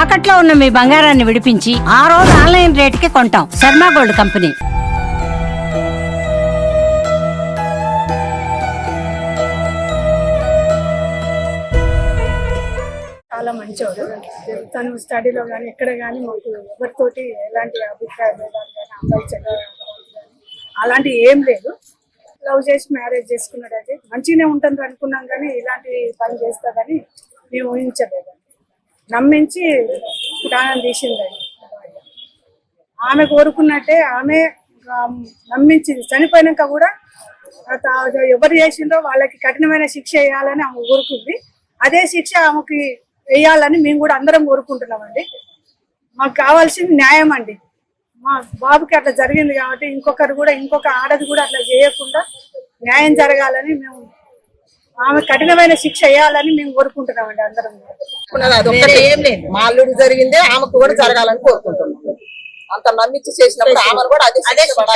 తాకట్లో ఉన్న మీ బంగారాన్ని విడిపించి ఆ రోజు ఆన్లైన్ రేటుకి కొంటాం. Sharma gold company. చాలా మంచివాడు. తను స్టడీలో కానీ ఎక్కడ కానీ మాకు ఎవరితోటి ఎలాంటి అభిప్రాయం కానీ అబ్బాయి చెడ్డ అలాంటివి ఏం లేదు. లవ్ చేసి మ్యారేజ్ చేసుకున్నాడంటే మంచిగానే ఉంటుంది అనుకున్నాం, కానీ ఇలాంటి పని చేస్తుందని మేము ఊహించలేదండి. నమ్మించి ప్రాణం తీసిందండి. ఆమె కోరుకున్నట్టే ఆమె నమ్మించింది. చనిపోయినాక కూడా ఎవరు చేసిందో వాళ్ళకి కఠినమైన శిక్ష వేయాలని ఆమె కోరుకుంది. అదే శిక్ష ఆమెకి వేయాలని మేము కూడా అందరం కోరుకుంటున్నామండి. మాకు కావాల్సింది న్యాయం అండి. మా బాబుకి అట్లా జరిగింది కాబట్టి ఇంకొక ఆడది కూడా అట్లా చేయకుండా న్యాయం జరగాలని మేము ఆమె కఠినమైన శిక్ష వేయాలని మేము కోరుకుంటున్నామండి అందరం. ఏం లేదు, మా అల్లుడు జరిగిందే ఆమెకు కూడా జరగాలని కోరుకుంటున్నాం. అంత నమ్మించి చేసినప్పుడు ఆమెను కూడా అదే శిక్ష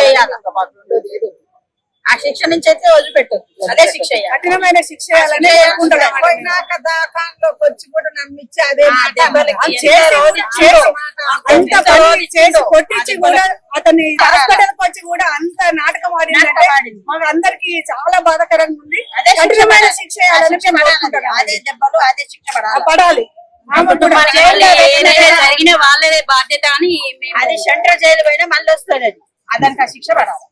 ఆ శిక్ష నుంచి అయితే వదిలిపెట్టు, అదే శిక్ష కఠినమైన శిక్ష వచ్చి కూడా నమ్మించి అదే కొట్టించి కూడా అతన్ని హాస్పిటల్కి వచ్చి కూడా అంత నాటకం ఆడిందంటే మాకు అందరికి చాలా బాధాకరంగా ఉంది. కఠినమైన శిక్ష అదే దెబ్బలు అదే శిక్ష పడాలి. జరిగిన వాళ్ళదే బాధ్యత అని అది సెంట్రల్ జైలు పోయినా మళ్ళీ వస్తుంది, అది దానికి ఆ శిక్ష పడాలి.